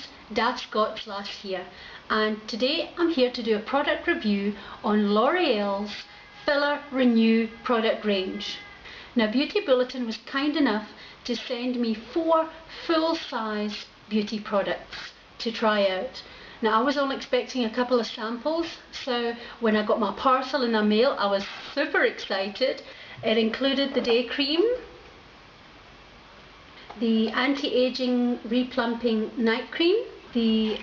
used Daft Scots last year, and today I'm here to do a product review on L'Oreal's Filler Renew product range. Now, Beauty Bulletin was kind enough to send me 4 full-size beauty products to try out. Now, I was only expecting a couple of samples, so when I got my parcel in the mail I was super excited. It included the day cream, the anti-aging replumping night cream, the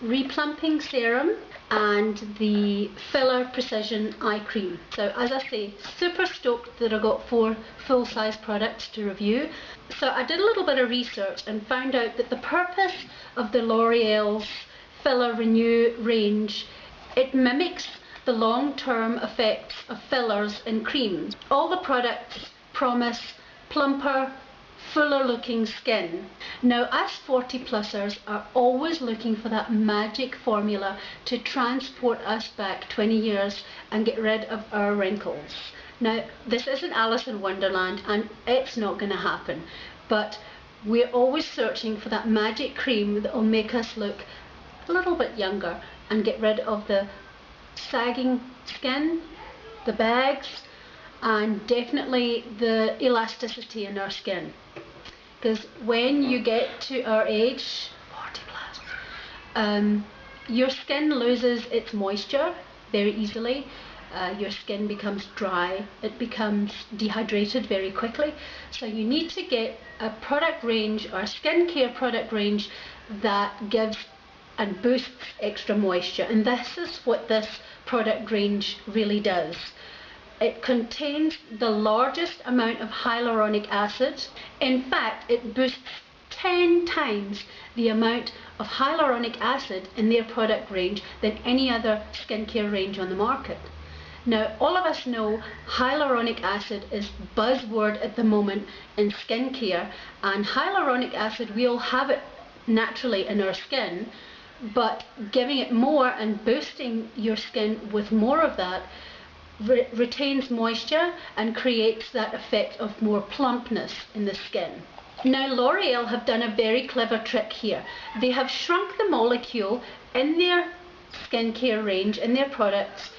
replumping serum, and the filler precision eye cream. So as I say, super stoked that I got 4 full-size products to review. So I did a little bit of research and found out that the purpose of the L'Oreal's Filler Renew range, it mimics the long-term effects of fillers in creams. All the products promise plumper, fuller looking skin. Now, us 40-plussers are always looking for that magic formula to transport us back 20 years and get rid of our wrinkles. Now, this isn't Alice in Wonderland and it's not going to happen, but we're always searching for that magic cream that will make us look a little bit younger and get rid of the sagging skin, the bags, and definitely the elasticity in our skin. Because when you get to our age, 40 plus, your skin loses its moisture very easily. Your skin becomes dry, it becomes dehydrated very quickly. So you need to get a product range or a skincare product range that gives and boosts extra moisture, and this is what this product range really does. It contains the largest amount of hyaluronic acid. In fact, it boosts 10 times the amount of hyaluronic acid in their product range than any other skincare range on the market. Now, all of us know hyaluronic acid is buzzword at the moment in skincare, and hyaluronic acid, we all have it naturally in our skin, but giving it more and boosting your skin with more of that retains moisture and creates that effect of more plumpness in the skin. Now, L'Oreal have done a very clever trick here. They have shrunk the molecule in their skincare range, in their products,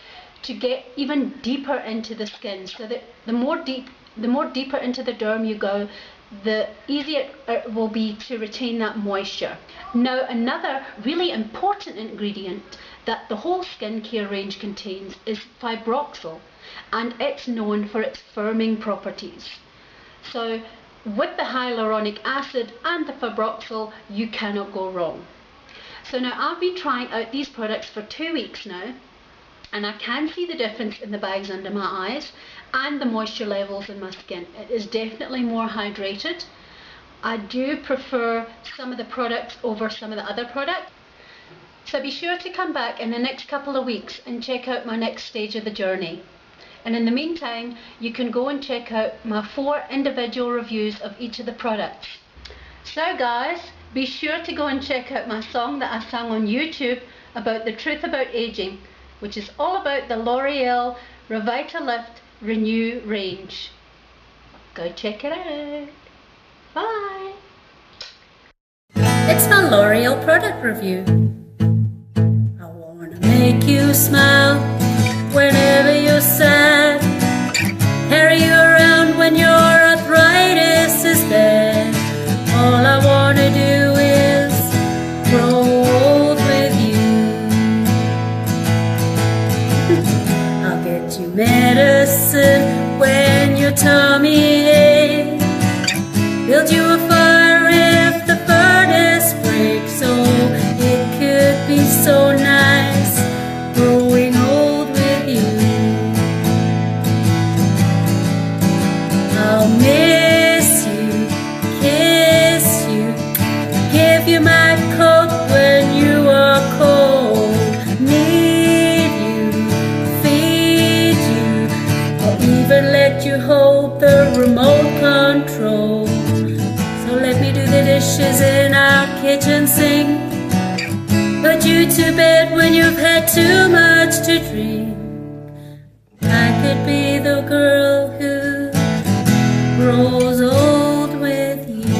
to get even deeper into the skin, so that the more deeper into the derm you go, the easier it will be to retain that moisture. Now, another really important ingredient that the whole skincare range contains is fibroxyl, and it's known for its firming properties. So with the hyaluronic acid and the fibroxyl, you cannot go wrong. So now, I've been trying out these products for 2 weeks now, and I can see the difference in the bags under my eyes and the moisture levels in my skin. It is definitely more hydrated. I do prefer some of the products over some of the other products. So be sure to come back in the next couple of weeks and check out my next stage of the journey. And in the meantime, you can go and check out my 4 individual reviews of each of the products. So guys, be sure to go and check out my song that I sang on YouTube about the truth about aging, which is all about the L'Oreal Revitalift Renew range. Go check it out. Bye. It's my L'Oreal product review. I wanna make you smile whenever you're sad, carry you around when your arthritis is bad. All I wanna do is grow old with you. I'll get you medicine when your tummy aches, build you a fire if the furnace breaks. Oh, it could be so nice growing old with you. I'll miss you, kiss you, give you my coat when you are cold, need you, feed you, or even let you hold the remote control. So let me do the dishes in our kitchen sink, put you to bed when you've had too much to drink. I could be the girl who grows old with you.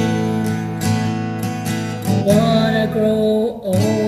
I wanna grow old.